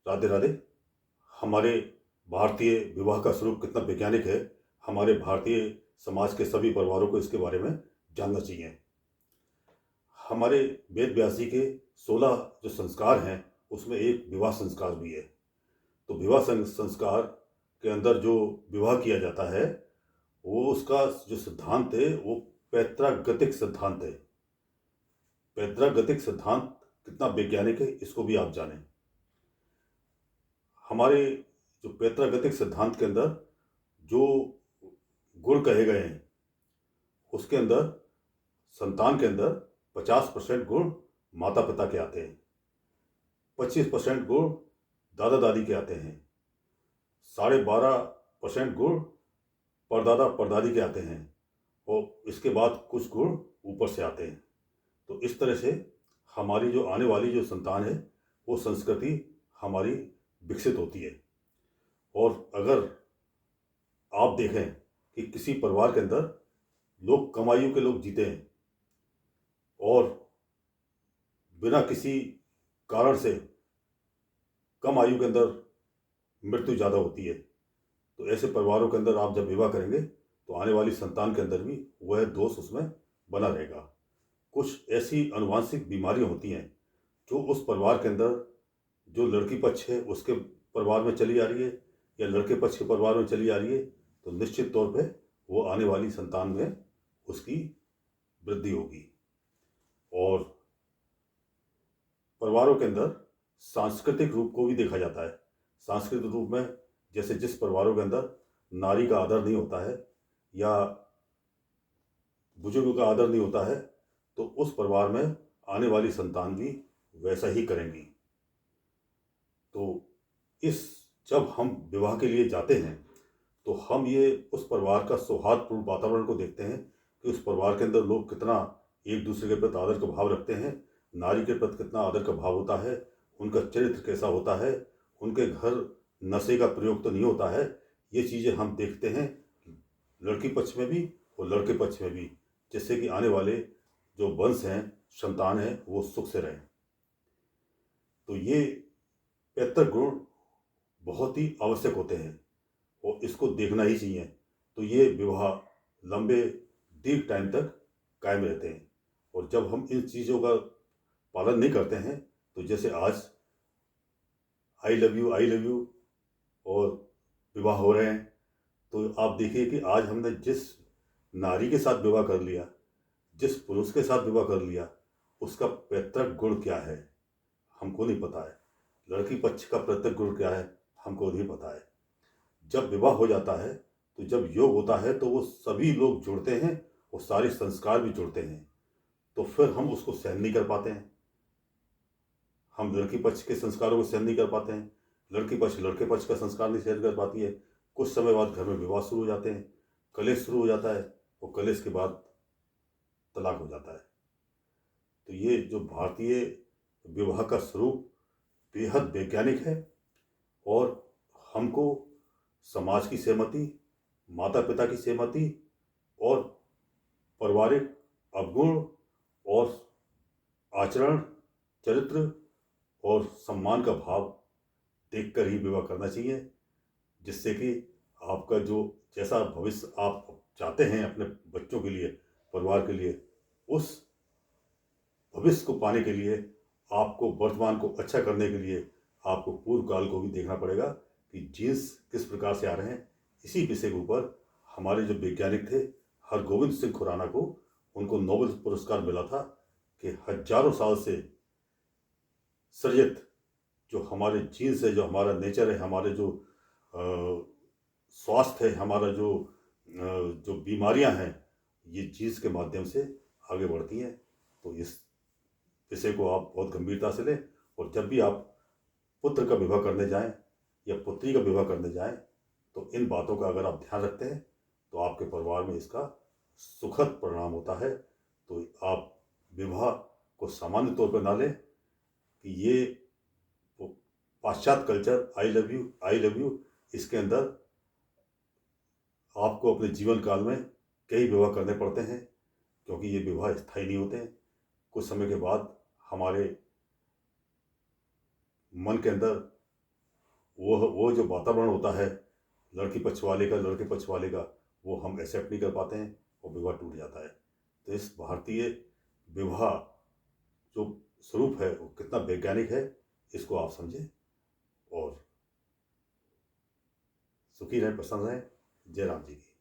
राधे राधे। हमारे भारतीय विवाह का स्वरूप कितना वैज्ञानिक है, हमारे भारतीय समाज के सभी परिवारों को इसके बारे में जानना चाहिए। हमारे वेद व्यास जी के 16 जो संस्कार हैं, उसमें एक विवाह संस्कार भी है। तो विवाह संस्कार के अंदर जो विवाह किया जाता है, वो उसका जो सिद्धांत है वो पैतृगतिक सिद्धांत है। पैतृगतिक सिद्धांत कितना वैज्ञानिक है, इसको भी आप जानें। हमारे जो पैतृगतिक सिद्धांत के अंदर जो गुण कहे गए हैं, उसके अंदर संतान के अंदर 50% गुण माता पिता के आते हैं, 25% गुण दादा दादी के आते हैं, 12.5% गुण परदादा परदादी के आते हैं, और इसके बाद कुछ गुण ऊपर से आते हैं। तो इस तरह से हमारी जो आने वाली जो संतान है, वो संस्कृति हमारी विकसित होती है। और अगर आप देखें कि किसी परिवार के अंदर लोग कम आयु के लोग जीते हैं और बिना किसी कारण से कम आयु के अंदर मृत्यु ज़्यादा होती है, तो ऐसे परिवारों के अंदर आप जब विवाह करेंगे तो आने वाली संतान के अंदर भी वह दोष उसमें बना रहेगा। कुछ ऐसी आनुवांशिक बीमारियां होती हैं जो उस परिवार के अंदर जो लड़की पक्ष है उसके परिवार में चली आ रही है या लड़के पक्ष के परिवार में चली आ रही है, तो निश्चित तौर पे वो आने वाली संतान में उसकी वृद्धि होगी। और परिवारों के अंदर सांस्कृतिक रूप को भी देखा जाता है। सांस्कृतिक रूप में जैसे जिस परिवारों के अंदर नारी का आदर नहीं होता है या बुजुर्ग का आदर नहीं होता है, तो उस परिवार में आने वाली संतान भी वैसा ही करेंगी। तो इस जब हम विवाह के लिए जाते हैं तो हम ये उस परिवार का सौहार्दपूर्ण वातावरण को देखते हैं कि उस परिवार के अंदर लोग कितना एक दूसरे के प्रति आदर का भाव रखते हैं, नारी के प्रति कितना आदर का भाव होता है, उनका चरित्र कैसा होता है, उनके घर नशे का प्रयोग तो नहीं होता है। ये चीज़ें हम देखते हैं लड़की पक्ष में भी और लड़के पक्ष में भी, जिससे कि आने वाले जो वंश हैं, संतान है, वो सुख से रहें। तो ये पैतृक गुण बहुत ही आवश्यक होते हैं और इसको देखना ही चाहिए। तो ये विवाह लंबे दीर्घ टाइम तक कायम रहते हैं। और जब हम इन चीज़ों का पालन नहीं करते हैं, तो जैसे आज आई लव यू और विवाह हो रहे हैं, तो आप देखिए कि आज हमने जिस नारी के साथ विवाह कर लिया, जिस पुरुष के साथ विवाह कर लिया, उसका पैतृक गुण क्या है हमको नहीं पता है। लड़की पक्ष का पैतृक गुण क्या है हमको नहीं पता है। जब विवाह हो जाता है, तो जब योग होता है, तो वो सभी लोग जुड़ते हैं और सारे संस्कार भी जुड़ते हैं, तो फिर हम उसको सहन नहीं कर पाते हैं। हम लड़की पक्ष के संस्कारों को सहन नहीं कर पाते हैं, लड़की पक्ष लड़के पक्ष का संस्कार नहीं सहन कर पाती है। कुछ समय बाद घर में विवाद शुरू हो जाते हैं, कलेश शुरू हो जाता है और कलेश के बाद तलाक हो जाता है। तो ये जो भारतीय विवाह का स्वरूप बेहद वैज्ञानिक है और हमको समाज की सहमति, माता पिता की सहमति और पारिवारिक अवगुण और आचरण, चरित्र और सम्मान का भाव देखकर ही विवाह करना चाहिए, जिससे कि आपका जो जैसा भविष्य आप चाहते हैं अपने बच्चों के लिए, परिवार के लिए, उस भविष्य को पाने के लिए आपको वर्तमान को अच्छा करने के लिए आपको पूर्व काल को भी देखना पड़ेगा कि जीन्स किस प्रकार से आ रहे हैं। इसी विषय के ऊपर हमारे जो वैज्ञानिक थे, हरगोविंद सिंह खुराना को, उनको नोबेल पुरस्कार मिला था कि हजारों साल से सृजित जो हमारे जीन्स है, जो हमारा नेचर है, हमारे जो स्वास्थ्य है, हमारा जो बीमारियां हैं, ये जीन्स के माध्यम से आगे बढ़ती हैं। तो इस विषय को आप बहुत गंभीरता से लें और जब भी आप पुत्र का विवाह करने जाएं या पुत्री का विवाह करने जाएं, तो इन बातों का अगर आप ध्यान रखते हैं तो आपके परिवार में इसका सुखद परिणाम होता है। तो आप विवाह को सामान्य तौर पर ना लें कि ये पाश्चात्य कल्चर आई लव यू, इसके अंदर आपको अपने जीवन काल में कई विवाह करने पड़ते हैं, क्योंकि ये विवाह स्थायी नहीं होते हैं। कुछ समय के बाद हमारे मन के अंदर वो जो वातावरण होता है लड़की पक्ष वाले का, लड़के पक्ष वाले का, वो हम एक्सेप्ट नहीं कर पाते हैं और विवाह टूट जाता है। तो इस भारतीय विवाह जो स्वरूप है वो कितना वैज्ञानिक है, इसको आप समझें और सुखी रहें, प्रसन्न रहें। जय राम जी की।